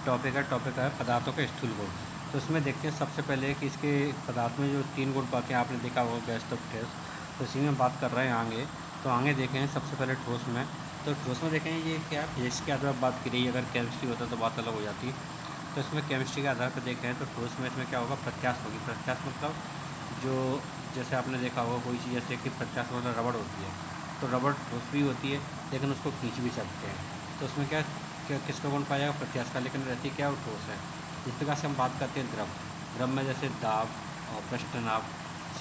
Topic है पदार्थों के स्थूल गुण। तो इसमें देखते हैं सबसे पहले कि इसके पदार्थ में जो 3 गुण पाते हैं, आपने देखा होगा गैस, तब ठोस। तो इसी में बात कर रहे हैं आगे। तो आगे देखें सबसे पहले ठोस में। तो ठोस में देखें ये क्या फिजिक्स के आधार पर बात की रही है, अगर केमिस्ट्री होता तो बात अलग हो जाती। तो इसमें केमिस्ट्री के आधार पर देखें तो ठोस में इसमें क्या होगा, प्रत्यास्थ होगी। प्रत्यास्थ मतलब जो जैसे आपने देखा होगा कोई चीज़ जैसे कि प्रत्यास्थ मतलब रबड़ होती है। तो रबड़ ठोस भी होती है लेकिन उसको खींच भी सकते हैं। तो उसमें क्या किसका गुण पाया जाएगा, प्रत्यास्थ का, लेकिन रहती क्या वो ठोस है। इस प्रकार से हम बात करते हैं द्रव। द्रव में जैसे दाब और पृष्ठनाभ,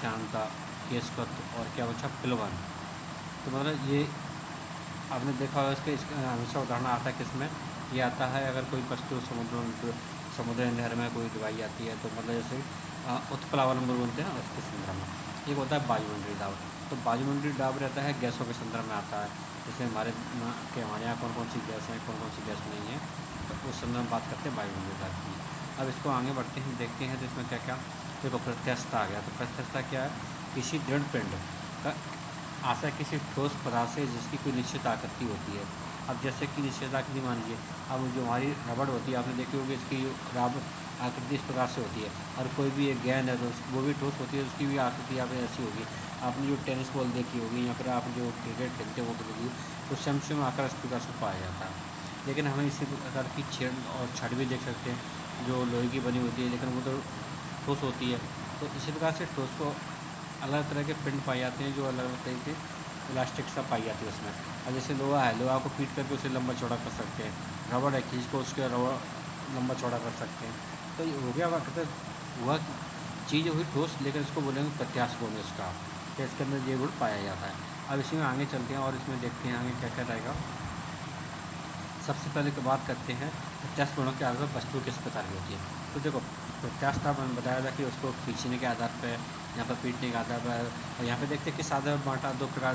श्यानता, केशकत्व और क्या बचा, प्लवन। तो मतलब ये आपने देखा होगा इसका हमेशा उदाहरण आता है किसमें, ये आता है अगर कोई वस्तु समुद्र नहर में कोई डुबाई जाती है, तो मतलब जैसे उत्प्लावन बोलते हैं उसके संदर्भ में। एक होता है वायुमंडलीय दाब। तो वायुमंडलीय दाब रहता है गैसों के संदर्भ में आता है, जैसे हमारे यहाँ कौन कौन सी गैस है, कौन कौन सी गैस नहीं है, तो उस संदर्भ में बात करते हैं वायुमंडलीय दाब की। अब इसको आगे बढ़ते हैं, देखते हैं तो इसमें क्या क्या। देखो प्रत्यस्थता आ गया। तो प्रत्यस्थता क्या है, किसी दृढ़ पिंड का आशा किसी ठोस पदार्थ से जिसकी कोई निश्चित आकृति होती है। अब जैसे कि निश्चित आकृति मान लीजिए, अब जो हमारी रबड़ होती है आपने देखी होगी, इसकी रबड़ आकृति इस प्रकार से होती है। और कोई भी एक गेंद है तो वो भी ठोस होती है, उसकी भी आकृति आप ऐसी होगी। आपने जो टेनिस बॉल देखी होगी या फिर आप जो क्रिकेट खेलते हो वो देखिए, तो सेम आकार इस प्रकार से पाया जाता है। लेकिन हमें इसी प्रकार की छेड़ और छड़ भी देख सकते हैं जो लोहे की बनी होती है, लेकिन वो तो ठोस होती है। तो इसी प्रकार से ठोस को अलग तरह के पिंड पाए जाते हैं जो अलग अलग तरीके इलास्टिक सा पाई जाती है उसमें। और जैसे लोहा है, लोहा को पीट करके उसे लंबा चौड़ा कर सकते हैं। रबड़ है, खींच को उसके रबड़ लंबा चौड़ा कर सकते हैं। तो ये हो गया कहते वह चीज़ हुई ठोस, लेकिन इसको बोलेंगे प्रत्यास्थ गुण इसका, तो इसके अंदर ये गुण पाया जाता है। अब इसी में आगे चलते हैं और इसमें देखते हैं आगे क्या क्या रहेगा। सबसे पहले की बात करते हैं प्रत्यास्थ गुणों के आधार पर वस्तु किस प्रकार की होती है। तो देखो प्रत्यास्थ मैंने बताया था कि उसको खींचने के आधार पर, यहाँ पर पीटने के आधार पर, और यहाँ पे देखते हैं किस आधार पर बांटा,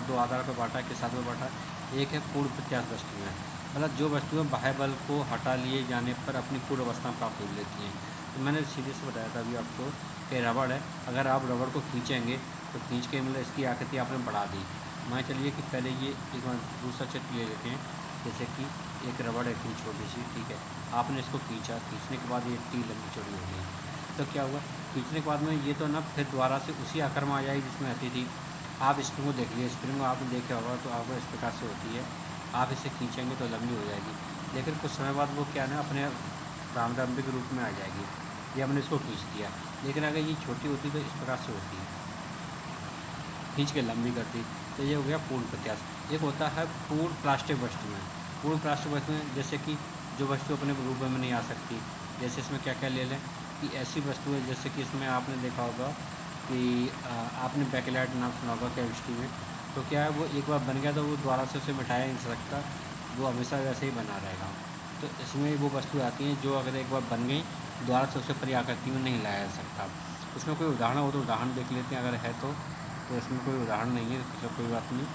दो आधार पर बांटा है, किस आधार पर बांटा है। एक है पूर्ण प्रत्यास्थ वस्तुएँ, मतलब जो वस्तुएँ बाह्य बल को हटा लिए जाने पर अपनी पूर्ण अवस्था प्राप्त कर लेती हैं। तो मैंने सीधे से बताया था अभी आपको कि रबड़ है, अगर आप रबड़ को खींचेंगे तो खींच के मतलब इसकी आकृति आपने बढ़ा दी। मान चलिए कि पहले ये एक बार दूसरा चित्र ले लेते हैं, जैसे कि एक रबड़ है इतनी छोटी सी, ठीक है, आपने इसको खींचा, खींचने के बाद ये इतनी लंबी चौड़ी हो गई। तो क्या हुआ, खींचने के बाद में ये तो ना फिर दोबारा से उसी आकार में आ जाएगी जिसमें आती थी। आप स्प्रिंग को देखिए, स्प्रिंग को आपने देखा होगा तो आपको इस प्रकार से होती है, आप इसे खींचेंगे तो लंबी हो जाएगी, लेकिन कुछ समय बाद वो क्या ना अपने प्रारंभिक रूप में आ जाएगी। ये हमने इसको खींच दिया, लेकिन अगर ये छोटी होती तो इस प्रकार से होती है, खींच के लंबी करती। तो ये हो गया पूर्ण प्रत्यास्थ। एक होता है पूर्ण प्लास्टिक वस्तुएँ। पूर्ण प्लास्टिक वस्तुएँ जैसे कि जो वस्तु अपने रूप में नहीं आ सकती, जैसे इसमें क्या क्या ले लें कि ऐसी वस्तुएँ जैसे कि इसमें आपने देखा होगा कि आपने बैकलाइट नाम सुना होगा केमिस्ट्री में। तो क्या है, वो एक बार बन गया तो वो दोबारा से उसे मिटाया नहीं जा सकता, वो हमेशा वैसे ही बना रहेगा। तो इसमें वो वस्तुएँ आती हैं जो अगर एक बार बन गई दोबारा से उसे परी आकृति में नहीं लाया जा सकता। इसमें कोई उदाहरण हो तो उदाहरण देख लेते हैं, अगर है तो इसमें कोई उदाहरण नहीं है तो कोई बात नहीं।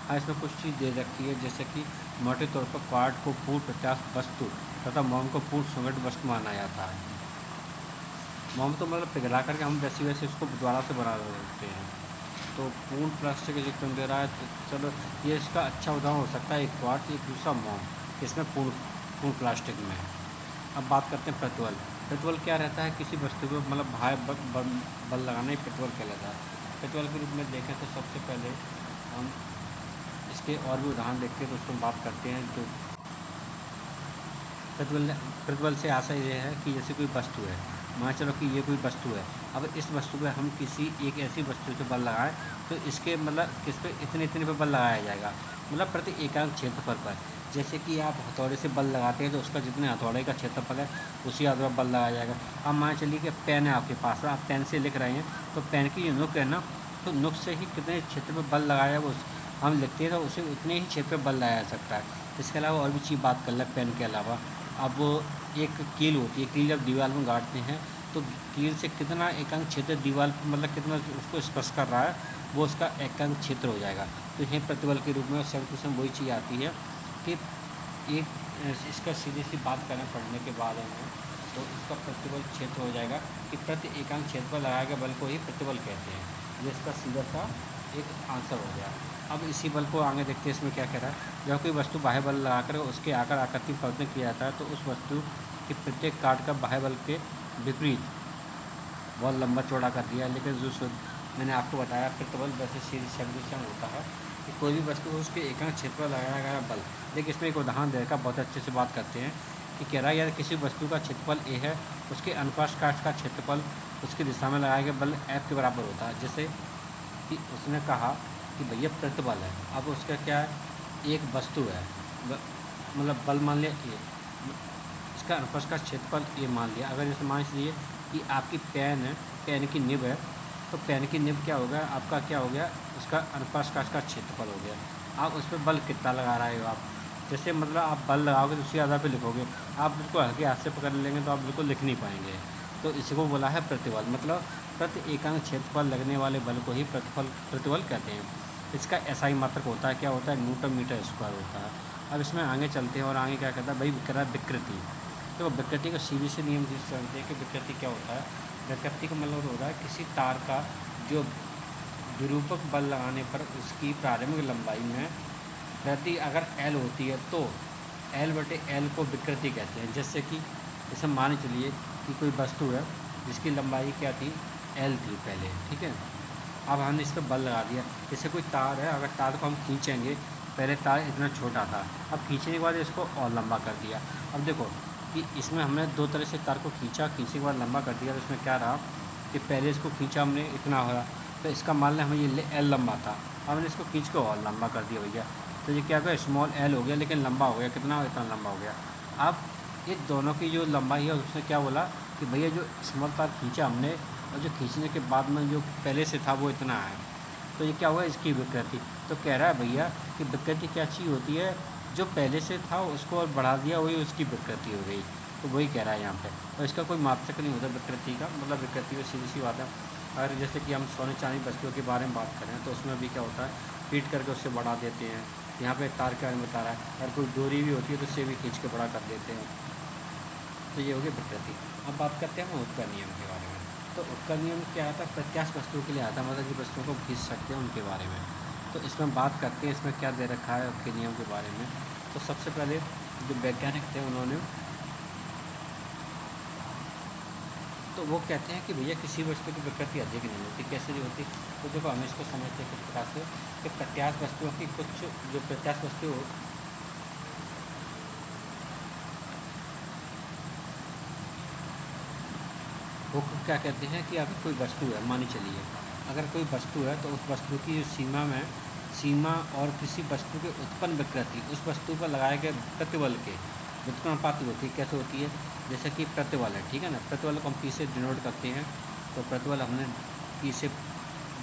हाँ, इसमें कुछ चीज़ दे रखी है, जैसे कि मोटे तौर पर क्वार्ट को पूर्ण प्रत्यास्थ वस्तु तथा मोम को पूर्ण संगठित वस्तु माना जाता है। मोम तो मतलब पिघला करके हम वैसे वैसे इसको दोबारा से बना सकते हैं। तो पूर्ण प्लास्टिक जो क्यों दे रहा है, तो चलो ये इसका अच्छा उदाहरण हो सकता है, एक क्वार्ट, एक दूसरा मोम, इसमें पूर्ण पूर्ण प्लास्टिक में है। अब बात करते हैं प्रतिबल। प्रतिबल क्या रहता है, किसी वस्तु को मतलब भार बल लगाना ही प्रतिबल कहलाता है। प्रतिबल के रूप में देखें तो सबसे पहले हम इसके और भी उदाहरण देखते हैं तो उसको बात करते हैं। तो प्रतिबल से आशा ये है कि जैसे कोई वस्तु है, मान चलो कि ये कोई वस्तु है, अब इस वस्तु पे हम किसी एक ऐसी वस्तु से बल लगाएं तो इसके मतलब किस पे इतने इतने पे बल लगाया जाएगा, मतलब प्रति एकांक क्षेत्रफल पर। जैसे कि आप हथौड़े से बल लगाते हैं तो उसका जितने हथौड़े का क्षेत्रफल है उसी आधार पर बल लगाया जाएगा। अब मान चलिए कि पेन है आपके पास, आप पेन से लिख रहे हैं, तो पेन की जो नुक है ना, तो नुक से ही कितने क्षेत्र पर बल लगाया वो हम लिखते हैं तो उसे उतने ही क्षेत्र पर बल लगाया जा सकता है। इसके अलावा और भी चीज़ बात कर लें पेन के अलावा। अब एक कील होती है, कील जब दीवार में गाड़ते हैं तो कील से कितना एकांक क्षेत्र दीवार पर मतलब कितना उसको स्पर्श कर रहा है, वो उसका एकांक क्षेत्र हो जाएगा। तो यह प्रतिबल के रूप में सेम टू सेम वही चीज़ आती है कि एक इसका सीधी सी बात करें पढ़ने के बाद हमें, तो इसका प्रतिबल क्षेत्र हो जाएगा कि प्रति एकांक क्षेत्र पर लगाए गए बल को ही प्रतिबल कहते हैं। ये इसका सीधा सा एक आंसर हो गया। अब इसी बल को आगे देखते हैं इसमें क्या कह रहा है। जब कोई वस्तु बाह्य बल लगाकर उसके आकार आकृति में परिवर्तन किया जाता है तो उस वस्तु के प्रत्येक काट का बाह्य बल के विपरीत बहुत लंबा चौड़ा कर दिया है। लेकिन जो मैंने आपको बताया प्रतिबल वैसे सीधी सदृशम होता है कि कोई भी वस्तु उसके एकांक क्षेत्र पर लगाया गया बल। देखिए इसमें एक उदाहरण देकर बहुत अच्छे से बात करते हैं कि कह रहा है यदि किसी वस्तु का क्षेत्रफल ए है, उसके अनुप्रस्थ काट का क्षेत्रफल उसकी दिशा में लगाया गया बल F के बराबर होता है। जैसे कि उसने कहा कि भैया प्रतिबल है, अब उसका क्या है, एक वस्तु है, मतलब बल मान लिया ए, इसका अनुप्रस्थ का क्षेत्रफल ए मान लिया। अगर जैसे मान लीजिए कि आपकी पेन है, पेन की निब है, तो पेन की निब क्या हो गया आपका, क्या हो गया, उसका अनुप्रस्थ काट का क्षेत्रफल हो गया। आप उस पर बल कितना लगा रहे हो आप, जैसे मतलब आप बल लगाओगे तो उसी आधार पे लिखोगे। आप बिल्कुल हल्के हाथ से पकड़ लेंगे तो आप बिल्कुल लिख नहीं पाएंगे। तो इसी को बोला है प्रतिबल, मतलब प्रति एकांक क्षेत्रफल लगने वाले बल को ही प्रतिबल कहते हैं। इसका SI मात्रक होता है, क्या होता है, न्यूटन मीटर स्क्वायर होता है। अब इसमें आगे चलते हैं और आगे क्या कहता है भाई, कह रहा है विकृति। तो विकृति का सीबी से नियम जिससे जानते हैं कि विकृति क्या होता है। विकृति का मतलब होता है किसी तार का जो विरूपक बल लगाने पर उसकी प्रारंभिक लंबाई में प्रति अगर L होती है तो L/L को विकृति कहते हैं। जैसे कि जैसे मान चलिए कि कोई वस्तु है जिसकी लंबाई क्या थी, L थी पहले, ठीक है। अब हमने इस पर बल लगा दिया। जैसे कोई तार है, अगर तार को हम खींचेंगे, पहले तार इतना छोटा था, अब खींचने के बाद इसको और लंबा कर दिया। अब देखो कि इसमें हमने दो तरह से तार को खींचा, खींचने के बाद लंबा कर दिया। तो इसमें क्या रहा कि पहले इसको खींचा हमने, इतना हो, तो इसका मान लें हमें ये L लंबा था, अब हमने इसको खींच के और लंबा कर दिया भैया, तो ये क्या हो गया, स्मॉल l हो गया, लेकिन लंबा हो गया, कितना, इतना लंबा हो गया। अब ये दोनों की जो लंबाई है उसने क्या बोला कि भैया जो स्मॉल तार खींचा हमने और जो खींचने के बाद में जो पहले से था वो इतना है, तो ये क्या हुआ, इसकी विकृति। तो कह रहा है भैया कि विकृति क्या चीज़ होती है, जो पहले से था उसको और बढ़ा दिया, वही उसकी विकृति हो गई। तो वही कह रहा है यहाँ पे। और इसका कोई मात्रक नहीं होता विकृति का, मतलब विकृति में सीधी सी बात है। अगर जैसे कि हम सोने चांदी वस्तुओं के बारे में बात करें तो उसमें भी क्या होता है, पीट करके उससे बढ़ा देते हैं। यहाँ पे तार के बारे में बता रहा है, अगर कोई डोरी भी होती है तो उससे भी खींच के बड़ा कर देते हैं। तो ये हो गई विकृति। अब बात करते हैं उत्तर नियम के बारे में। तो उत्तर नियम क्या आता है, प्रत्यास्थ वस्तुओं के लिए आता है, मतलब जिन वस्तुओं को खींच सकते हैं उनके बारे में। तो इसमें बात करते हैं इसमें क्या दे रखा है उत्तर नियम के बारे में। तो सबसे पहले जो वैज्ञानिक थे उन्होंने, तो वो कहते हैं कि भैया किसी वस्तु की विकृति अधिक नहीं होती। कैसे नहीं होती, तो देखो हम इसको समझते हैं किस प्रकार से कि प्रत्यास्थ वस्तुओं की कुछ जो प्रत्यास्थ वस्तु वो क्या कहते हैं कि अगर कोई वस्तु है, मानी चलिए अगर कोई वस्तु है तो उस वस्तु की जो सीमा और किसी वस्तु के उत्पन्न विकृति उस वस्तु पर लगाए गए प्रतिबल के व्युत्क्रमानुपाती होती है। कैसे होती है, जैसे कि प्रतिबल है, ठीक है ना, प्रतिबल को हम P से डिनोट करते हैं। तो प्रतिबल हमने P से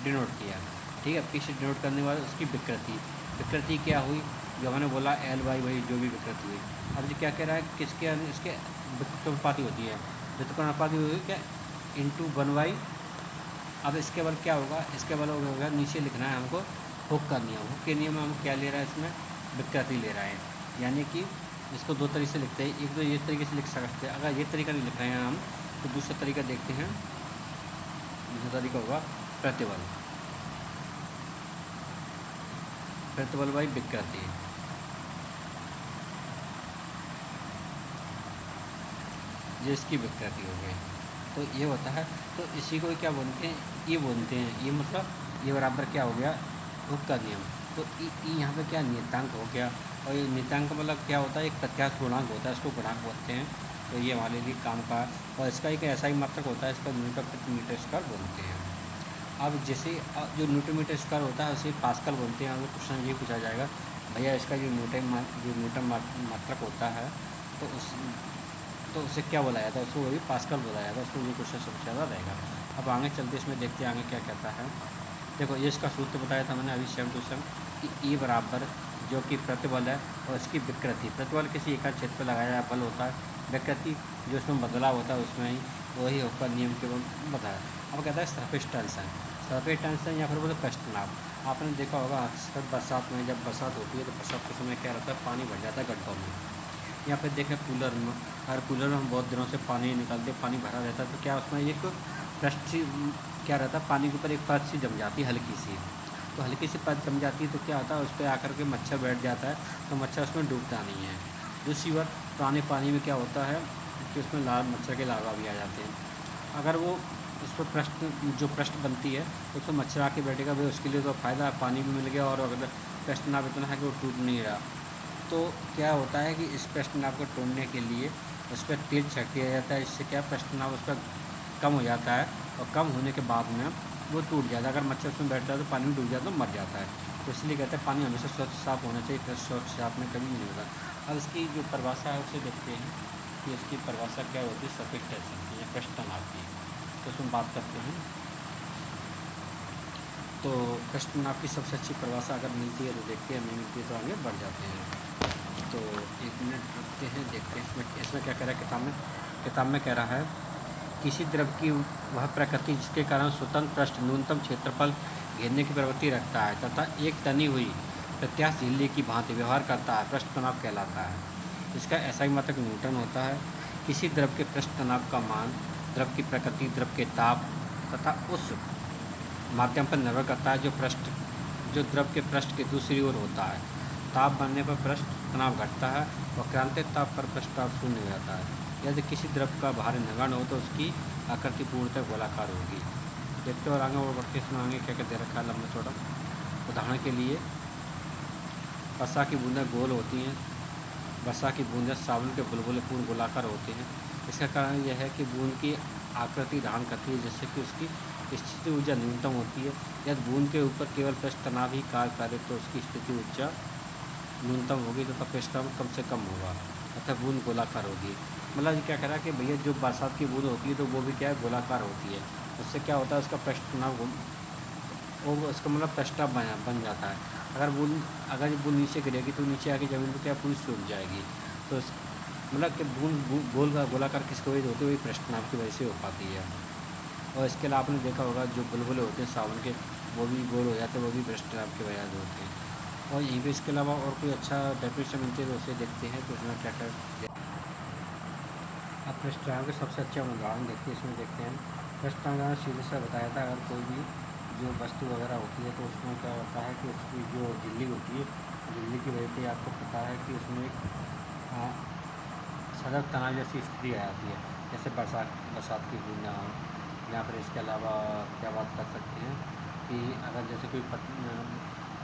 डिनोट किया, ठीक है। P से डिनोट करने के बाद उसकी विकृति क्या हुई, जो हमने बोला L/y वही जो भी विकृति हुई। अब जो क्या कह रहा है, किसके इसके व्युत्क्रमानुपाती होती है, व्युत्क्रमानुपाती हुई क्या, इंटू 1/। अब इसके बल क्या होगा, इसके बल होगा, नीचे लिखना है हमको हुक का नियम। हुक के नियम में हम क्या ले रहा है, इसमें विकृति ले रहा है। यानी कि इसको दो तरीके से लिखते हैं, एक तो ये तरीके से लिख सकते हैं। अगर ये तरीका नहीं लिख रहे हैं हम तो दूसरा तरीका देखते हैं। दूसरा तरीका होगा प्रतिबल बाई विकृति। ये इसकी विकृति हो गई, तो ये होता है। तो इसी को क्या बोलते हैं, ये बोलते हैं, ये मतलब ये बराबर क्या हो गया, हुक का नियम। तो ई यहाँ पे क्या नियतांक हो गया, और ये नियतांक का मतलब क्या होता है, एक प्रत्यास्थ गुणांक होता है, इसको गुणांक बोलते हैं। तो ये हमारे लिए काम का, और इसका एक ऐसा ही मात्रक होता है, इसका न्यूटन प्रति मीटर स्क्वायर बोलते हैं। अब जैसे जो न्यूटन मीटर स्क्वायर होता है उसे पास्कल बोलते हैं। अगर क्वेश्चन ये पूछा जाएगा भैया इसका जो न्यूटन मात्रक होता है तो उसे क्या बोला जाता है, उसको वही पास्कल बोला जाता है। उसको ये क्वेश्चन सबसे ज़्यादा रहेगा। अब आगे चलते इसमें देखते हैं आगे क्या कहता है। देखो ये इसका सूत्र बताया था मैंने अभी सेम टू सेम कि E बराबर जो कि प्रतिबल है और इसकी विकृति। प्रतिबल किसी एक क्षेत्र पर लगाया जाए बल होता है, विकृति जो उसमें बदलाव होता है उसमें ही वही होकर नियम के बताया। अब कहता है सरफेस टेंशन या फिर बोले पृष्ठ तनाव। आपने देखा होगा अक्सर बरसात में, जब बरसात होती है तो बरसात के समय क्या रहता है, पानी भर जाता है गड्ढों में। या फिर देखें कूलर में, हर कूलर में हम बहुत दिनों से पानी निकालते, पानी भरा रहता है, तो क्या उसमें एक पृष्ठ क्या रहता है, पानी के ऊपर एक परत सी जम जाती है हल्की सी। तो हल्की सी परत जम जाती है तो क्या होता है, उस पर आकर के मच्छर बैठ जाता है, तो मच्छर उसमें डूबता नहीं है। दूसरी बात, पुराने पानी में क्या होता है कि उसमें मच्छर के लार्वा भी आ जाते हैं। अगर वो उस पर पृष्ठ बनती है तो उसमें मच्छर आके बैठेगा, भाई उसके लिए तो फ़ायदा है, पानी भी मिल गया और अगर पेस्ट नाप इतना है कि वो टूट नहीं रहा। तो क्या होता है कि इस पेस्ट नाप को तोड़ने के लिए उस पर तेल छिड़क दिया जाता है, इससे क्या पेस्ट नाप उस पर कम हो जाता है, और कम होने के बाद में वो टूट जाता है। अगर मच्छर उसमें बैठता है तो पानी में डूब जाता है तो मर जाता है। तो इसलिए कहते हैं पानी हमेशा स्वच्छ साफ़ होना चाहिए, फ्रेश स्वच्छ साफ में कभी नहीं होता। अब इसकी जो परिभाषा है उसे देखते हैं कि इसकी परिभाषा क्या होती है, सफिक्स टेंशन की या पेस्ट नाप की। तो उसमें बात करते हैं। तो पेस्ट नाप की सबसे अच्छी परिभाषा अगर मिलती है तो देखते हैं, नहीं मिलती है तो आगे बढ़ जाते हैं। तो 1 मिनट रुकते हैं, देखते हैं इसमें क्या कह रहा है किताब में कह रहा है, किसी द्रव की वह प्रकृति जिसके कारण स्वतंत्र पृष्ठ न्यूनतम क्षेत्रफल घेरने की प्रवृत्ति रखता है तथा एक तनी हुई प्रत्यास्थ झिल्ली की भांति व्यवहार करता है, पृष्ठ तनाव कहलाता है। इसका SI मात्रक न्यूटन होता है। किसी द्रव के पृष्ठ तनाव का मान द्रव की प्रकृति, द्रव के ताप तथा उस माध्यम पर निर्भर करता है जो द्रव के पृष्ठ के दूसरी ओर होता है। ताप बढ़ने पर पृष्ठ तनाव घटता है और क्रांतिक ताप पर पृष्ठ ताप शून्य हो जाता है। यदि किसी द्रव का भारी नगण्य हो तो उसकी आकृति पूर्णतः गोलाकार होगी। देखते और आगे और बढ़ते इसमें आगे क्या क्या दे रखा है लंबा चौड़ा। उदाहरण के लिए वर्षा की बूंदें गोल होती हैं, वर्षा की बूंदें साबुन के बुलबुले पूर्ण गोलाकार होते हैं। इसका कारण यह है कि बूंद की आकृति धारण करती है जिससे कि उसकी स्थिति ऊर्जा न्यूनतम होती है। यदि बूंद के ऊपर केवल पृष्ठ तनाव ही कार्य करे तो उसकी स्थिति ऊर्जा न्यूनतम होगी तथा पृष्ठ तनाव कम से कम होगा अतः बूंद गोलाकार होगी। मतलब ये क्या कह रहा है कि भैया जो बरसात की बूंद होती है तो वो भी क्या है, गोलाकार होती है। उससे क्या होता है, उसका पृष्ठ तनाव वो उसका मतलब पृष्ठ बन जाता है। अगर ये बूंद नीचे गिरेगी तो नीचे आके ज़मीन पर क्या पूरी सूख जाएगी। तो मतलब कि बूंद गोलाकार किसकी वजह से होती है, वही पृष्ठ तनाव की वजह से हो पाती है। और इसके अलावा आपने देखा होगा जो बुलबुले होते हैं साबुन के, वो भी गोल हो जाते हैं, वो भी पृष्ठ तनाव की वजह से होते हैं। और यहीं पे इसके अलावा और कोई अच्छा डेफिनेशन मिलती है तो उसे देखते हैं। तो उसमें क्या क्या अब पृष्ठ तनाव के सबसे अच्छा उदाहरण देखते हैं। इसमें देखते हैं पृष्ठ तनाव सीधे से बताया था, अगर कोई भी जो वस्तु वगैरह होती है तो उसमें क्या होता है कि उसकी जो झिल्ली होती है, झिल्ली की वजह से आपको पता है कि उसमें एक सतत तनाव जैसी स्थिति आ जाती है, जैसे बरसात की बूंदा हो। या फिर इसके अलावा क्या बात कर सकते हैं कि अगर जैसे कोई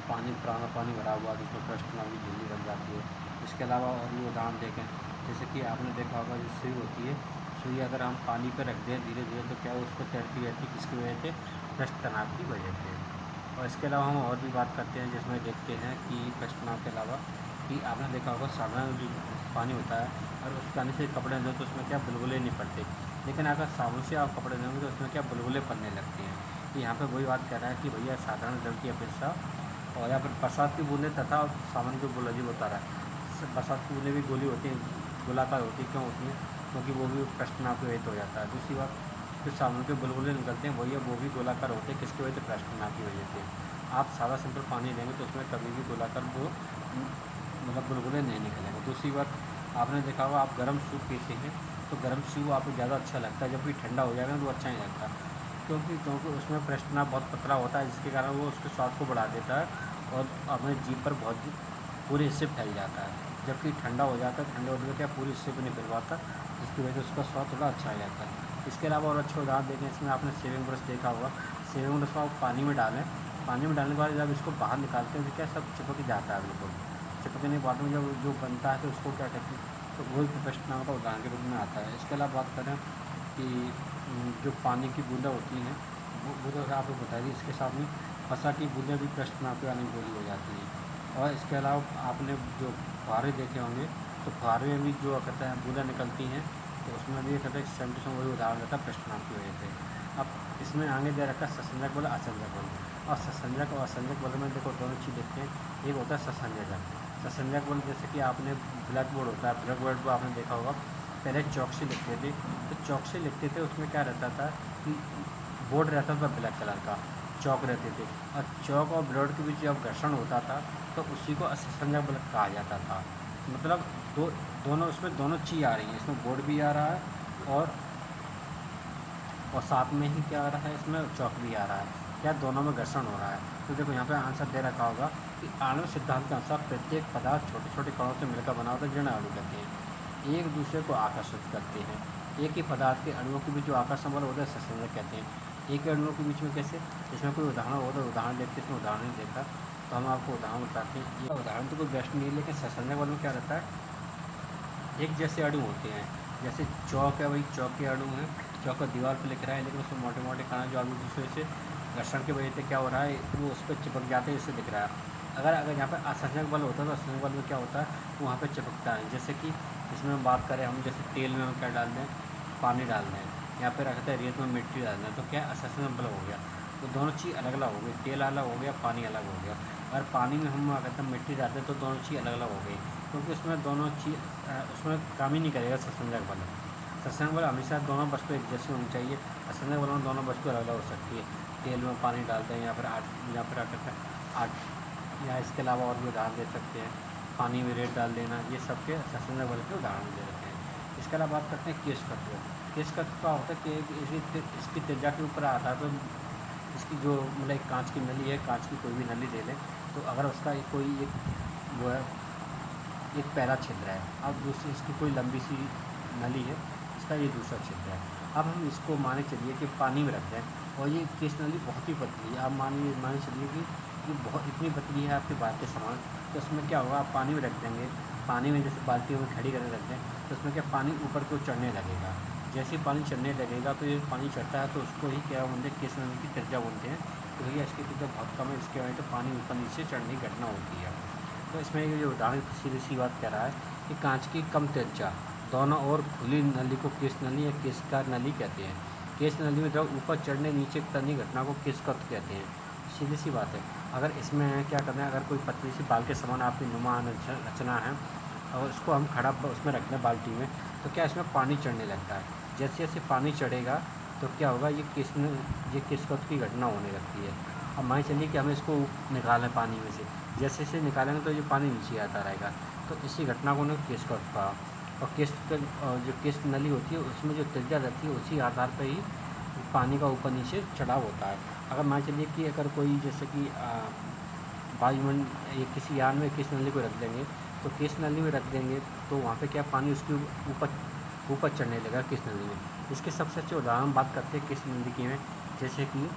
पुराना पानी भरा हुआ तो उसमें पृष्ठ तनाव की झिल्ली बन जाती है। इसके अलावा और भी उदाहरण देखें, जैसे कि आपने देखा होगा जो सुई होती है, सुई अगर हम पानी पर रख दें धीरे धीरे तो क्या उस पर तैरती रहती है, किसकी वजह से, पृष्ठ तनाव की वजह से। और इसके अलावा हम और भी बात करते हैं जिसमें देखते हैं कि पृष्ठ तनाव के अलावा कि आपने देखा होगा साधारण जो पानी होता है और उस पानी से कपड़े धो तो उसमें क्या बुलबुले नहीं पड़ते, लेकिन अगर साबुन से आप कपड़े धोएंगे तो उसमें क्या बुलबुले पड़ने लगते हैं। तो यहाँ पर वही बात कर रहा है कि भैया साधारण जल की अपेक्षा और या फिर बरसात की बूंदें तथा साबुन के बुलबुले बता रहा है, बरसात की बूंदें भी गोली होती हैं, गोलाकार होती है। क्यों होती हैं, क्योंकि वो भी पृष्ठ तनाव की वजह से हो जाता है। दूसरी बात, फिर साबुन के बुलबुले निकलते हैं भैया वो भी गोलाकार होते हैं, किसकी वजह से, पृष्ठ तनाव की वजह से। आप सादा सिंपल पानी लेंगे तो उसमें कभी भी गोलाकार वो मतलब बुलबुले नहीं निकलेंगे। दूसरी बात, आपने देखा होगा आप गर्म सूप पीते हैं तो गर्म सूप आपको ज़्यादा अच्छा लगता है, जब भी ठंडा हो जाएगा तो अच्छा नहीं लगता, क्योंकि उसमें पृष्ठ तनाव बहुत पतला होता है जिसके कारण वो उसके स्वाद को बढ़ा देता है और अपने जीभ पर बहुत पूरे हिस्से फैल जाता है। जबकि ठंडा हो जाता है, ठंडे होने में क्या पूरे हिस्से पर नहीं फैल पाता, जिसकी वजह से उसका स्वाद थोड़ा अच्छा आ जाता है। इसके अलावा और अच्छे उदाहरण देखें, इसमें आपने सेविंग ब्रश देखा होगा, सेविंग ब्रश को आप पानी में डालें, पानी में डालने के बाद जब इसको बाहर निकालते हैं तो क्या सब चिपक जाता है, बिल्कुल चिपकने के बाद में जब जो बनता है तो उसको क्या कहते हैं, तो वही पृष्ठ तनाव का उदाहरण के रूप में आता है। इसके अलावा बात करें कि जो पानी की बूंदें होती हैं वो तो आपको बता दी, इसके साथ में वर्षा की बूंदें भी पृष्ठ तनाव के आने गोली हो जाती हैं। और इसके अलावा आपने जो फुहारे देखे होंगे तो फुहारे में भी जो कहते हैं बूंदें निकलती हैं तो उसमें भी कहते हैं 70% वही उदाहरण रहता है पृष्ठ तनाव की वजह से। अब इसमें आगे दे रखा है ससंजक बल, असंजक बल। और ससंजक और असंजक बल में देखो दोनों चीज़ देखते हैं। एक होता है ससंजक बल, जैसे कि आपने ब्लैक बोर्ड होता है, ब्लैक बोर्ड को आपने देखा होगा पहले चौक से लिखते थे, तो चौक से लिखते थे उसमें क्या रहता था कि बोर्ड रहता था ब्लैक कलर का, चौक रहते थे, और चौक और बोर्ड के बीच जब घर्षण होता था तो उसी को असंजक बल कहा जाता था। मतलब दोनों उसमें दोनों चीज़ आ रही हैं, इसमें बोर्ड भी आ रहा है और साथ में ही क्या आ रहा है, इसमें चौक भी आ रहा है। क्या दोनों में घर्षण हो रहा है। तो देखो यहाँ पे आंसर दे रखा होगा कि आणविक सिद्धांत के अनुसार प्रत्येक पदार्थ छोटे छोटे कणों से मिलकर बना होता है, जिन्हें अणु कहते हैं। एक दूसरे को आकर्षित करते हैं। एक ही पदार्थ के अणुओं के बीच जो आकर्षण बल होता है संसंजक कहते हैं। एक ही अणुओं के बीच में कैसे, इसमें कोई उदाहरण होता है, उदाहरण देखते इसमें उदाहरण नहीं देखा तो हम आपको उदाहरण बताते हैं। ये उदाहरण तो कोई बेस्ट नहीं है, लेकिन संसंजक बल में क्या रहता है, एक जैसे अणु होते हैं। जैसे चौक है, वही चौक के अणु हैं, चौक का दीवार पर लिख रहा है, लेकिन उसमें मोटे मोटे कण जो एक दूसरे से घर्षण की वजह से क्या हो रहा है, वो उस पर चिपक जाते हैं, इससे दिख रहा है। अगर यहाँ पर असंजक बल होता है तो असंजक बल में क्या होता है, वो वहाँ पर चिपकता है। जैसे कि इसमें हम बात करें, हम जैसे तेल में हम क्या डाल दें, पानी डाल दें, यहाँ पे रखते हैं रेत में मिट्टी डाल दें, तो क्या असंजक बल हो गया। तो दोनों चीज़ अलग अलग हो गई, तेल अलग हो गया, पानी अलग हो गया। अगर पानी में हम अगर हम मिट्टी डालते हैं तो दोनों चीज़ अलग अलग हो गई, क्योंकि उसमें दोनों चीज़ उसमें काम ही नहीं करेगा संसंजक बल। संसंजक बल हमेशा दोनों वस्तु एक जैसी होनी चाहिए। असंजक बल में दोनों वस्तु अलग अलग हो सकती है। तेल में पानी डालते हैं, या फिर या फिर आट, या इसके अलावा और भी उदाहरण दे सकते हैं, पानी में रेत डाल देना, ये सब के संसंजक बल के उदाहरण दे रखे हैं। इसके अलावा बात करते हैं केश तत्व। केश तत्व का होता है कि इसकी त्रिज्या के ऊपर आता है, तो इसकी जो मतलब एक कांच की नली है, कांच की कोई भी नली ले लें, तो अगर उसका कोई एक वो है, एक पहला छिद्र है, अब दूसरी इसकी कोई लंबी सी नली है, इसका ये दूसरा छिद्र है। अब हम इसको माने चलिए कि पानी में रख दें, और ये केश नली बहुत ही पतली है। आप माने चलिए कि ये बहुत इतनी पतली है आपके बाल के समान, तो उसमें क्या होगा, आप पानी में रख देंगे, पानी में जैसे बाल्टी में खड़ी करके रख दें, तो उसमें क्या पानी ऊपर को चढ़ने लगेगा। जैसे ही पानी चढ़ने लगेगा तो ये पानी चढ़ता है, तो उसको ही क्या बोलते हैं, केश नली की त्रिज्या बोलते हैं। तो भैया इसकी त्रिज्या बहुत कम है, इसके वजह से पानी ऊपर नीचे चढ़ने की घटना होती है। तो इसमें ये जो उदाहरण सीधी सी बात कह रहा है कि कांच की कम त्रिज्या दोनों ओर खुली नली को केश नली या केशकार नली कहते हैं। केश नली में जब ऊपर चढ़ने नीचे उतरने की घटना को केश तत्व कहते हैं। सीधी सी बात है। अगर इसमें क्या करना है, अगर कोई पतली सी बाल के समान आपकी नुमा रचना है और उसको हम खड़ा उसमें रखते हैं बाल्टी में, तो क्या इसमें पानी चढ़ने लगता है। जैसे जैसे पानी चढ़ेगा तो क्या होगा, ये केश तत्व की घटना होने लगती है। अब मान चलिए कि हमें इसको निकालें पानी में से, जैसे जैसे निकालेंगे तो ये पानी नीचे आता रहेगा, तो इसी घटना को उन्हें केश तत्व कहा। और जो केश नली होती है उसमें जो त्रिज्या रहती है, उसी आधार पर ही पानी का ऊपर नीचे चढ़ाव होता है। अगर मान चलिए कि अगर कोई जैसे कि वायुमंडल किसी यान में केश नली को रख देंगे, तो केश नली में रख देंगे तो वहाँ पे क्या पानी उसके ऊपर चढ़ने लगेगा केश नली में। इसके सबसे अच्छे उदाहरण बात करते हैं केश नली की में, जैसे कि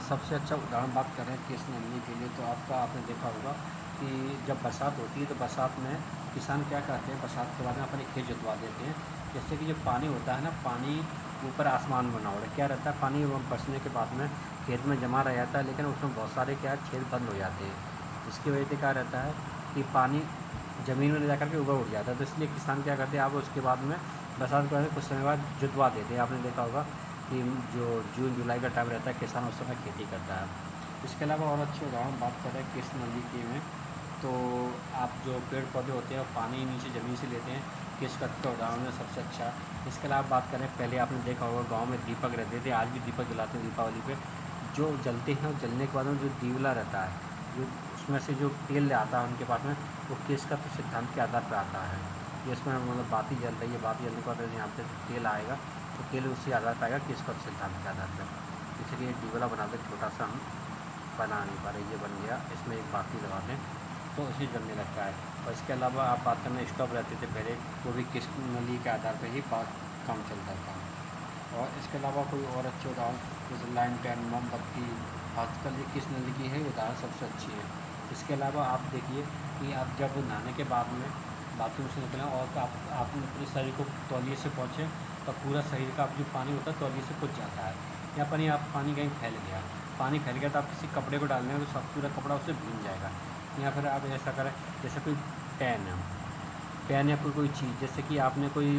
सबसे अच्छा उदाहरण बात करें केश नली के लिए, तो आपने देखा होगा कि जब बरसात होती है तो बरसात में किसान क्या करते हैं, बरसात के बाद में अपने खेत जुतवा देते हैं। जैसे कि जो पानी होता है ना, पानी ऊपर आसमान बना हुआ है, क्या रहता है, पानी बरसने के बाद में खेत में जमा रह जाता है, लेकिन उसमें बहुत सारे क्या छेद बंद हो जाते हैं, जिसकी वजह से क्या रहता है कि पानी ज़मीन में जा कर के ऊपर उठ जाता है। तो इसलिए किसान क्या करते हैं, आप उसके बाद में बरसात के बाद कुछ समय बाद जुतवा देते हैं। आपने देखा होगा कि जो जून जुलाई का टाइम रहता है, किसान उस समय खेती करता है। इसके अलावा और अच्छे उदाहरण बात कर रहे हैं केश नली की में, तो आप जो पेड़ पौधे होते हैं पानी नीचे ज़मीन से लेते हैं, केश तत्व का उदाहरण है सबसे अच्छा। इसके अलावा बात करें, पहले आपने देखा होगा गांव में दीपक रहते थे, आज भी दीपक जलाते हैं दीपावली पे, जो जलते हैं और जलने के बाद में जो दीवला रहता है, जो उसमें से जो तेल आता है उनके पास में, वो केश तत्व सिद्धांत के आधार पर आता है। ये इसमें मतलब बाती जल रही है, बाती जलने के बाद यहाँ पे तेल आएगा, तो तेल उसी आधार पर आएगा केश तत्व सिद्धांत के आधार पर। जैसे कि दीवला बनाते छोटा सा हम बना नहीं पा रहे, ये बन गया, इसमें एक बाती लगा दें तो उसी जलने लगता है। और इसके अलावा आप बात करना स्टोव रहते थे पहले, वो भी केश नली के आधार पर ही काम चलता था। और इसके अलावा कोई और अच्छे उदाहरण जैसे लालटेन, मोमबत्ती, आजकल ये केश नली की है उदाहरण सबसे अच्छी है। इसके अलावा आप देखिए कि आप जब नहाने के बाद में बाथरूम से निकलें और आप अपने शरीर को तौलिए से पहुँचें, तो पूरा शरीर का जो पानी होता है तौलिए से कुछ जाता है। या पानी कहीं फैल गया, पानी फैल गया तो आप किसी कपड़े को डाल देंगे तो सब पूरा कपड़ा उससे भीग जाएगा। या फिर आप ऐसा करें, जैसे कोई पेन या कोई चीज़, जैसे कि आपने कोई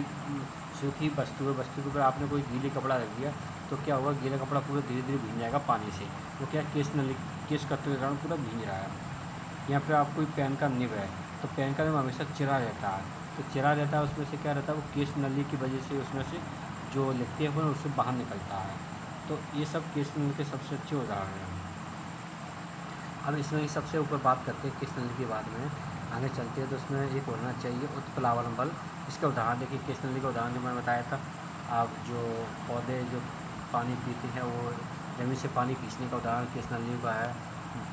सूखी वस्तु के ऊपर आपने कोई गीले कपड़ा रख दिया, तो क्या होगा, गीला कपड़ा पूरा धीरे धीरे भीग जाएगा पानी से। तो क्या केश तत्व के कारण पूरा भीग रहा है। या फिर आप कोई पेन का निब है, तो पेन का निब हमेशा चिरा रहता है, तो चिरा रहता है, उसमें से क्या रहता है, वो केश नली की वजह से उसमें से जो लिखते हैं उससे बाहर निकलता है। तो ये सब केश नली के सबसे अच्छे उदाहरण हैं। अब इसमें सबसे ऊपर बात करते हैं केश नली के बाद में आगे चलते हैं, तो उसमें एक होना चाहिए उत्प्लावन बल। इसका उदाहरण देखिए, केश नली का उदाहरण जो मैंने बताया था, आप जो पौधे जो पानी पीते हैं वो ज़मीन से पानी खींचने का उदाहरण केस नलियों का है,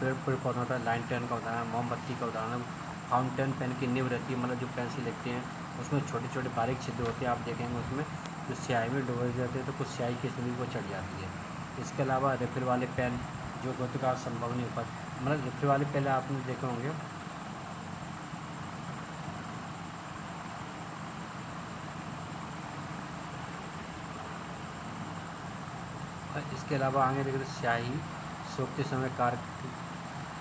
पेड़ पौधों का लाइन टेन का उदाहरण, मोमबत्ती का उदाहरण, फाउंटेन पेन की नींव रहती है, मतलब जो पेन से लिखते हैं उसमें छोटे छोटे बारीक छिद्र होते हैं, आप देखेंगे उसमें जो स्याही में डुबो जाते हैं तो कुछ स्याही किस नली को चढ़ जाती है। इसके अलावा रिफिल वाले पेन जो गुरुत्वाकर्षण संभव नहीं हो, मतलब रिफिल वाले पेन आपने देखे होंगे, इसके अलावा आगे देखिए स्याही सोखते समय कार,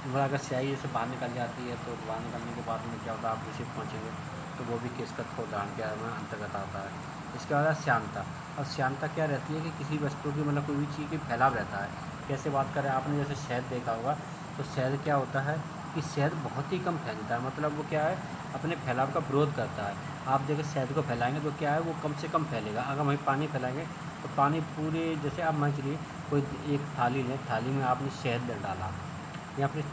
मतलब अगर स्याही जैसे बाहर निकल जाती है तो बाहर निकलने के बाद में क्या होता है, आप रिसीव पहुँचेंगे तो वो भी केसकट को उदाहरण के अंतर्गत आता है। इसके बाद श्यानता, और श्यानता क्या रहती है कि किसी वस्तु की मतलब कोई भी चीज़ की फैलाव रहता है। कैसे बात करें, आपने जैसे शहद देखा होगा तो शहद क्या होता है कि शहद बहुत ही कम फैलता है, मतलब वो क्या है अपने फैलाव का विरोध करता है। आप देखिए शहद को फैलाएंगे तो क्या है वो कम से कम फैलेगा, अगर वहीं पानी फैलाएंगे तो पानी पूरे, जैसे आप मान चलिए कोई एक थाली लें, थाली में आपने शहद डाला या फिर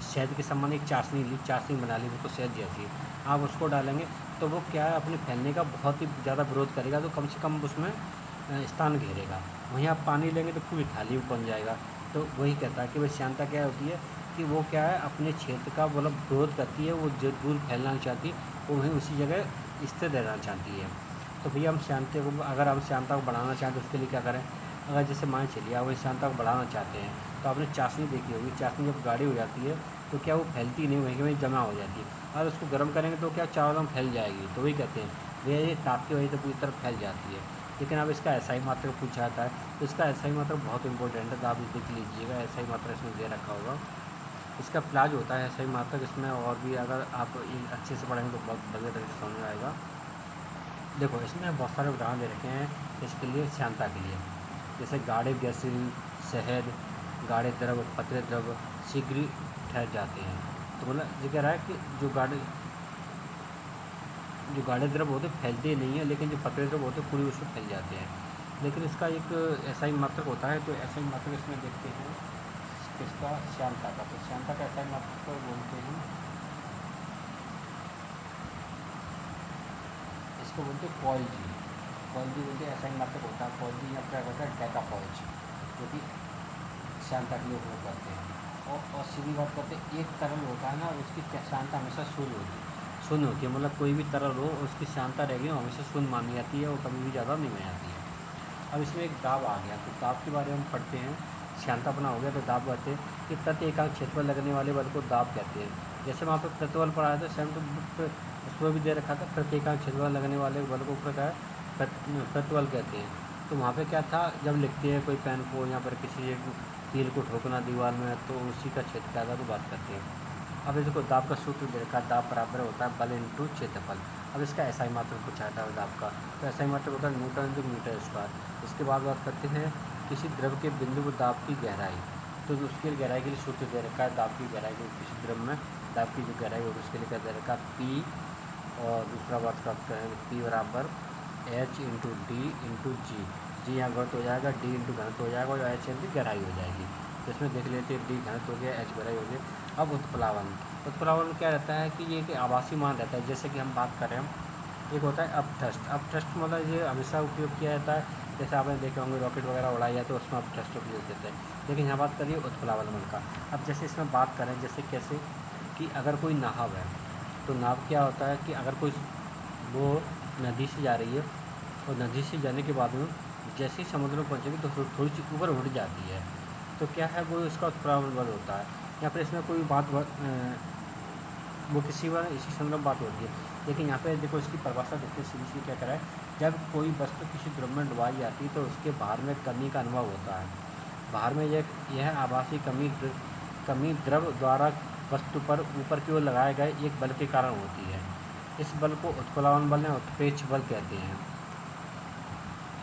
शहद के समान एक चाशनी ली, चाशनी बना ली बिल्कुल शहद जैसी, आप उसको डालेंगे तो वो क्या है अपने फैलने का बहुत ही ज़्यादा विरोध करेगा, तो कम से कम उसमें स्थान घेरेगा। वहीं आप पानी लेंगे तो पूरी थाली में बन जाएगा। तो वही कहता है कि भाई श्यानता क्या होती है कि वो क्या है अपने क्षेत्र का मतलब विरोध करती है, वो जो दूर फैलना नहीं चाहती, वो वहीं उसी जगह स्थिर रहना चाहती है। तो भैया हम शांति को, अगर हम शांता को बढ़ाना चाहें तो उसके लिए क्या करें, अगर जैसे मान चलिए आप वही शांता को बढ़ाना चाहते हैं तो आपने चाशनी देखी होगी, चाशनी जब गाढ़ी हो जाती है तो क्या वो फैलती नहीं, वहीं वहीं जमा हो जाती है, और उसको गर्म करेंगे तो क्या चारों तरफ फैल जाएगी। तो वही कहते हैं भैया ये ताप की वजह से पूरी तरफ फैल जाती है। लेकिन अब इसका ऐसा ही मात्रा पूछा जाता है तो इसका ऐसा ही मात्रा बहुत इंपॉर्टेंट है, तो आप देख लीजिएगा ऐसा ही मात्रा इसमें दे रखा होगा। इसका प्लाज होता है ऐसा ही मात्रा, इसमें और भी अगर आप अच्छे से पढ़ेंगे तो बहुत बढ़िया तरह से समझ में आएगा। देखो इसमें बहुत सारे उदाहरण दे रखे हैं इसके लिए, श्यानता के लिए, जैसे गाढ़े गैसीय शहद, गाढ़े द्रव, पतले द्रव शीघ्र ठहर जाते हैं। तो मतलब ये कह रहा है कि जो गाढ़े द्रव होते फैलते नहीं है, लेकिन जो पतले द्रव होते पूरी उसमें फैल जाते हैं। लेकिन इसका एक ऐसा ही मात्रक होता है, तो ऐसा ही मात्रक इसमें देखते हैं किसका, श्यानता का। तो श्यानता का ऐसा ही मात्रक बोलते हैं, इसको बोलते हैं कॉइल जी। कॉइल जी बोलते हैं ऐसा ही मात्रक होता है, कॉइल जी या क्या होता है डेकापॉइज, जो कि श्यानता के लिए उपयोग करते हैं। और सीधी बात करते हैं, एक तरल होता है ना उसकी श्यानता हमेशा शून्य होती है, मतलब कोई भी तरल हो उसकी श्यानता रहेगी वो हमेशा शून्य मानी जाती है, वो कभी भी ज़्यादा नहीं मानी जाती है। अब इसमें एक दाब आ गया, तो दाब के बारे में हम पढ़ते हैं। श्यानता अपना हो गया तो दाब कहते हैं कि प्रति एकांक क्षेत्र पर लगने वाले बल को दाब कहते हैं। जैसे वहाँ पर प्रतिबल पढ़ाया था सेम, तो उसमें भी दे रखा था प्रति एकांक क्षेत्र पर लगने वाले बल को प्रकार प्रतिबल कहते हैं। तो वहाँ पे क्या था, जब लिखते हैं कोई पेन को यहाँ पर किसी एक कील को ठोकना दीवार में तो उसी का क्षेत्र क्या था तो बात करते हैं। अब इसको दाब का सूत्र दे रखा है, दाब बराबर होता है बल इंटू क्षेत्रफल। अब इसका ऐसा ही मात्रक पूछा जाता है दाब का, तो ऐसा ही मात्रक होता है न्यूटन इंटू मीटर स्क्वायर। इसके बाद बात करते हैं किसी द्रव के बिंदु पर दाब की गहराई, तो उसके गहराई के लिए सूत्र दे रखा है, दाब की गहराई को किसी द्रव में दाब की जो गहराई होगी उसके लिए क्या दे रखा है पी, और दूसरा बात करते हैं पी बराबर एच इंटू डी इंटू जी। जी यहाँ घनत्व हो जाएगा, डी इंटू घनत्व हो जाएगा, और एच की गहराई हो जाएगी। तो इसमें देख लेते हैं डी घनत्व हो गया, एच गहराई हो गई। अब उत्प्लावन, उत्प्लावन क्या रहता है कि ये एक आभासी मान रहता है, जैसे कि हम बात करें एक होता है अपथ्रस्ट। अपथ्रस्ट मतलब ये हमेशा उपयोग किया जाता है, जैसे आपने देखे होंगे रॉकेट वगैरह उड़ाया तो उसमें अपथ्रस्ट उपयोग करते हैं। लेकिन यहाँ बात करिए उत्प्लावन बल का। अब जैसे इसमें बात करें जैसे कैसे कि अगर कोई नाव है तो नाव क्या होता है कि अगर कोई वो नदी से जा रही है और नदी से जाने के बाद में जैसे ही समुद्र में पहुँचेगी तो थोड़ी सी ऊपर उठ जाती है, तो क्या है वो इसका उत्प्लावन बल होता है। या फिर इसमें कोई बात वो किसी बार इसी संदर्भ बात होती है। लेकिन यहाँ पे देखो इसकी परिभाषा देखते हैं सीधी क्या करा है, जब कोई वस्तु किसी द्रव में डुबाई जाती है तो उसके बाहर में कमी का अनुभव होता है। बाहर में यह आभासी कमी द्रव द्वारा वस्तु पर ऊपर की ओर लगाए गए एक बल के कारण होती है। इस बल को उत्प्लावन बल या उत्प्रेक्ष बल कहते हैं,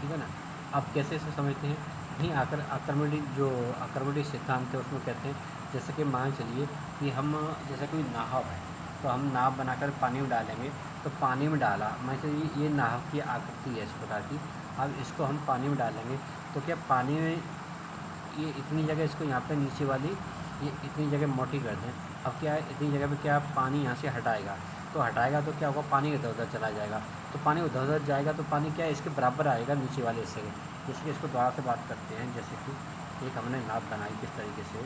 ठीक है ना। आप कैसे इसे समझते हैं, नहीं आक्रमणी सिद्धांत है उसमें कहते हैं, जैसे कि मान चलिए कि हम जैसे कोई नाव है तो हम नाव बनाकर पानी में डालेंगे, तो पानी में डाला मान चलिए ये नाव की आकृति है इस प्रकार की। अब इसको हम पानी में डालेंगे तो क्या पानी में ये इतनी जगह इसको यहाँ पे नीचे वाली ये इतनी जगह मोटी कर दें। अब क्या है इतनी जगह पे क्या पानी यहाँ से हटाएगा, तो हटाएगा तो क्या होगा पानी इधर उधर चला जाएगा, तो पानी उधर उधर जाएगा तो पानी क्या है इसके बराबर आएगा नीचे वाले हिस्से के। जैसे कि इसको दोबारा से बात करते हैं, जैसे कि एक हमने नाप बनाई किस तरीके से,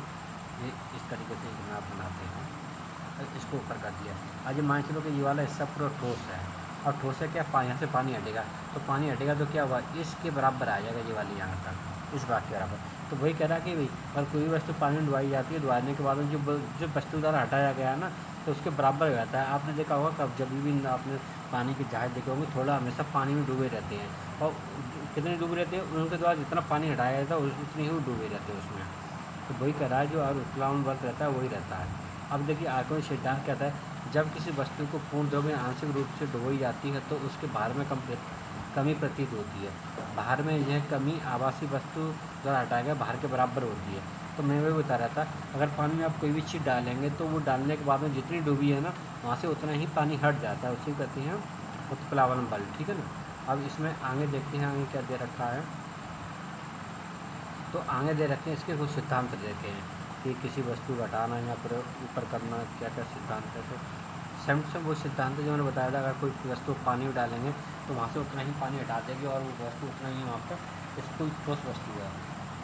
ये इस तरीके से एक नाप बनाते हैं, इसको ऊपर कर दिया। आज मान चलो कि ये वाला हिस्सा पूरा ठोस है, और ठोस है क्या, यहाँ से पानी हटेगा, तो पानी हटेगा तो क्या हुआ, इसके बराबर आ जाएगा ये वाली यहाँ तक, इस बात के बराबर। तो वही कह रहा कि भाई अगर कोई भी वस्तु पानी में डुबाई जाती है, डुबाने के बाद में जो वस्तु द्वारा हटाया गया है ना, तो उसके बराबर हो जाता है। आपने देखा होगा कब जब भी आपने पानी के जहाज देखे होंगे, थोड़ा हमेशा पानी में डूबे रहते हैं, और कितने डूबे रहते हैं, उनके द्वारा जितना पानी हटाया जाता है उतने ही डूबे रहते हैं उसमें। तो वही कह रहा है जो और उत्प्लावन बल रहता है वही रहता है। अब देखिए आर्किमिडीज सिद्धांत कहता है जब किसी वस्तु को पूर्ण द्रव में आंशिक रूप से डुबोई जाती है तो उसके भार में कमी प्रतीत होती है। भार में यह कमी आभासी वस्तु द्वारा हटाया गया भार के बराबर होती है। तो मैं वही बता रहा था, अगर पानी में आप कोई भी चीज़ डालेंगे तो वो डालने के बाद में जितनी डूबी है ना, वहाँ से उतना ही पानी हट जाता है, उसी को कहते हैं उत्प्लावन बल। ठीक है ना। अब इसमें आगे देखते हैं, आगे क्या दे रखा है। तो आगे दे रखे हैं इसके कुछ सिद्धांत दे रखे हैं कि किसी वस्तु को हटाना या फिर ऊपर करना, क्या क्या सिद्धांत है। तो सेम वो सिद्धांत जो मैंने बताया था, अगर कोई वस्तु पानी में डालेंगे तो वहाँ से उतना ही पानी हटा देगी और वो वस्तु उतना ही वहाँ पर, जैसे कोई ठोस वस्तु है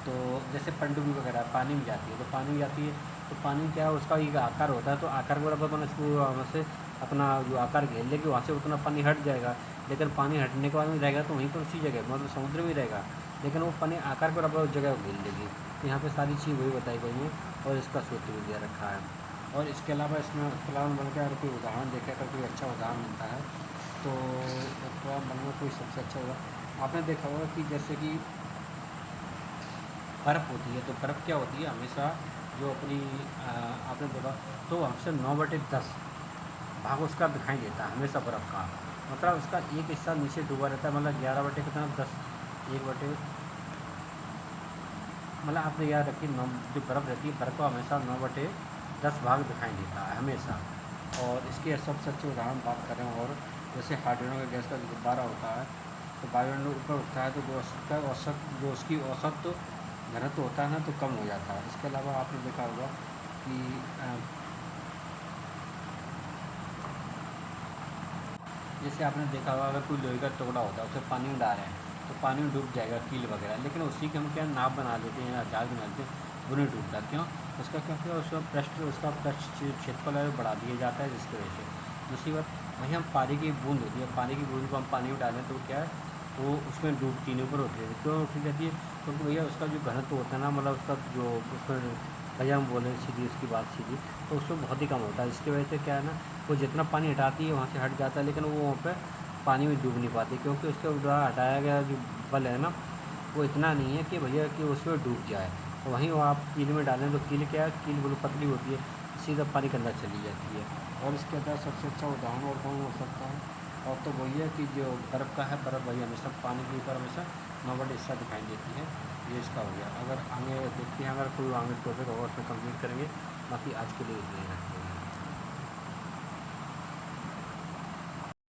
तो जैसे पनडुब्बी वगैरह पानी में जाती है, तो पानी में जाती है तो पानी क्या है, उसका एक आकार होता है, तो आकार के बराबर अपन इसको वहाँ से अपना जो आकार घेर लेगी, वहाँ से उतना पानी हट जाएगा। लेकिन पानी हटने के बाद में रहेगा तो वहीं पर उसी जगह, मतलब समुद्र में रहेगा, लेकिन वो पानी आकार के बराबर उस जगह घेर लेगी। तो यहाँ पे सारी चीज़ वही बताई गई है और इसका सूत्र भी दिया रखा है। और इसके अलावा इसमें उत्प्लावन बल का अगर कोई उदाहरण देखे, अगर कोई अच्छा उदाहरण मिलता है तो उत्प्लावन बल में कोई सबसे अच्छा उदाहरण आपने देखा होगा कि जैसे कि बर्फ़ होती है, तो बर्फ़ क्या होती है हमेशा जो अपनी आपने देखा तो हमसे 9/10 भाग उसका दिखाई देता है हमेशा बर्फ़ का, मतलब उसका एक हिस्सा नीचे डूबा रहता है, मतलब 11/10 1/, मतलब आपने याद रखिए जो बर्फ़ रहती है, बर्फ़ को हमेशा 9/10 भाग दिखाई देता है हमेशा। और इसके सबसे अच्छे उदाहरण बात करें, और जैसे हाइड्रोजन का गैस का जो गुब्बारा होता है, तो वायुमंडल ऊपर उठता है तो जो उसका औसत जो उसकी औसत घनत्व होता है ना, तो कम हो जाता है। इसके अलावा आपने देखा होगा कि जैसे आपने देखा होगा अगर कोई लोहे का टुकड़ा होता है, उसे पानी में डाल रहे हैं तो पानी में डूब जाएगा कील वगैरह, लेकिन उसी के हम क्या नाव बना लेते हैं या जहाज बना लेते हैं, वो नहीं डूबता। क्यों? उसका क्योंकि उसका पृष्ठ क्षेत्रफल है बढ़ा दिया जाता है, जिसकी वजह से। दूसरी बात, वहीं हम पानी की बूंद होती है, पानी की बूंद को हम पानी में डालें तो क्या है, वो उसमें डूबती नहीं, ऊपर उठ जाती है। क्यों उठ जाती है? क्योंकि भैया उसका जो घनत्व होता है ना, मतलब उसका जो उसमें भैया हम बोलें सीधी उसकी बात सीधी, तो उसमें बहुत ही कम होता है। इसकी वजह से क्या है ना, वो जितना पानी हटाती है वहाँ से हट जाता है, लेकिन वो वहाँ पे पानी में डूब नहीं पाती, क्योंकि उसके द्वारा हटाया गया जो बल है ना, वो इतना नहीं है कि भैया कि उसमें डूब जाए। तो वहीं वो आप कील में डालें तो कील क्या है, कील बिल्कुल पतली होती है, सीधा पानी के अंदर चली जाती है। और इसके अंदर सबसे अच्छा उदाहरण और कौन हो सकता है, और तो वही है कि जो बर्फ़ का है, बर्फ़ वही हमेशा पानी के ऊपर हमेशा 9/10 हिस्सा दिखाई देती है। ये इसका हो गया। अगर आगे देखते हैं, अगर कोई आगे टॉपिक होगा उसमें कंप्लीट करेंगे। बाकी आज के लिए इतना ही रखते हैं।